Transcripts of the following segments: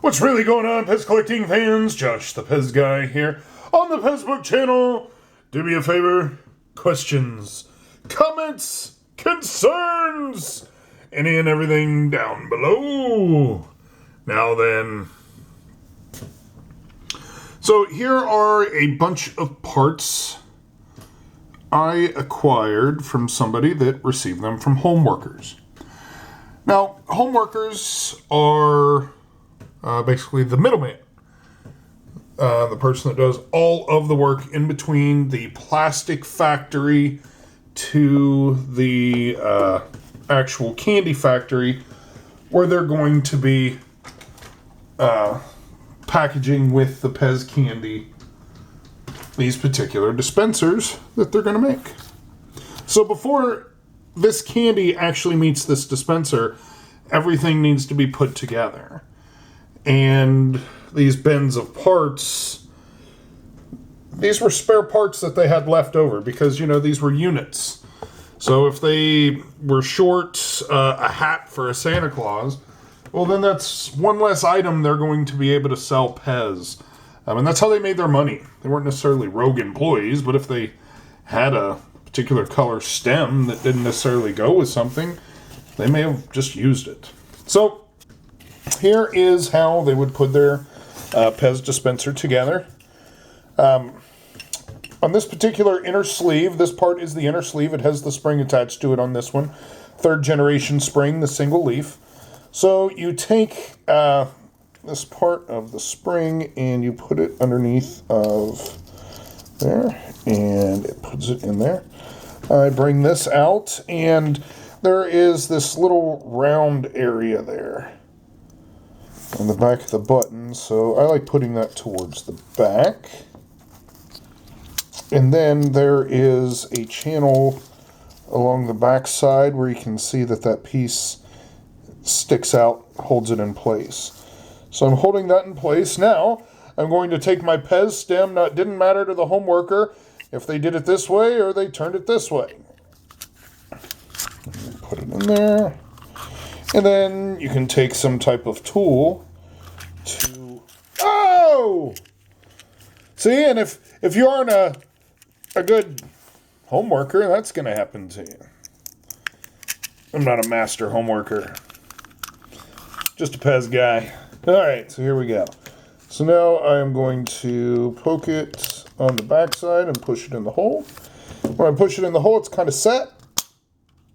What's really going on, Pez collecting fans? Josh, the Pez guy here on the Pezbook channel. Do me a favor, questions, comments, concerns, any and everything down below. Now then. So here are a bunch of parts I acquired from somebody that received them from home workers. Now, home workers are basically the middleman. The person that does all of the work in between the plastic factory to the actual candy factory where they're going to be packaging with the Pez candy these particular dispensers that they're going to make. So before this candy actually meets this dispenser, everything needs to be put together. And these bins of parts, these were spare parts that they had left over because, these were units. So if they were short a hat for a Santa Claus, well, then that's one less item they're going to be able to sell Pez. And that's how they made their money. They weren't necessarily rogue employees, but if they had a particular color stem that didn't necessarily go with something, they may have just used it. So here is how they would put their Pez dispenser together. On this particular inner sleeve, this part is the inner sleeve. It has the spring attached to it on this one. 3rd generation spring, the single leaf. So you take this part of the spring and you put it underneath of there, and it puts it in there. I bring this out, and there is this little round area there on the back of the button, so I like putting that towards the back. And then there is a channel along the back side where you can see that piece sticks out, holds it in place. So I'm holding that in place. Now, I'm going to take my Pez stem. Now, it didn't matter to the home worker if they did it this way or they turned it this way. Put it in there. And then you can take some type of tool to... Oh! See, and if you aren't a good home worker, that's going to happen to you. I'm not a master home worker. Just a Pez guy. Alright, so here we go. So now I am going to poke it on the backside and push it in the hole. When I push it in the hole, it's kind of set.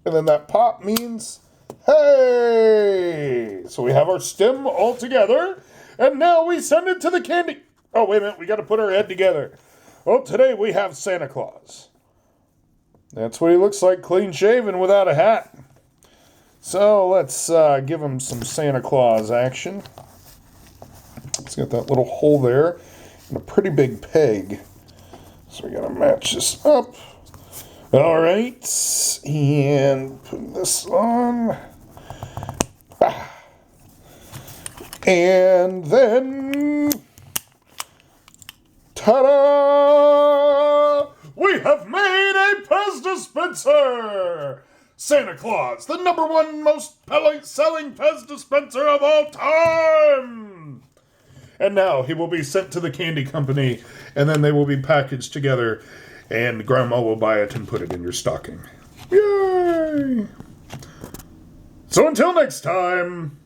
And then that pop means, hey! So we have our stem all together. And now we send it to the candy. Oh, wait a minute. We got to put our head together. Well, today we have Santa Claus. That's what he looks like, clean shaven without a hat. So let's give him some Santa Claus action. It's got that little hole there and a pretty big peg. So we gotta match this up. All right, and put this on. And then, ta-da! We have made a Pez dispenser! Santa Claus, the #1 most selling Pez dispenser of all time! And now he will be sent to the candy company, and then they will be packaged together, and Grandma will buy it and put it in your stocking. Yay! So until next time...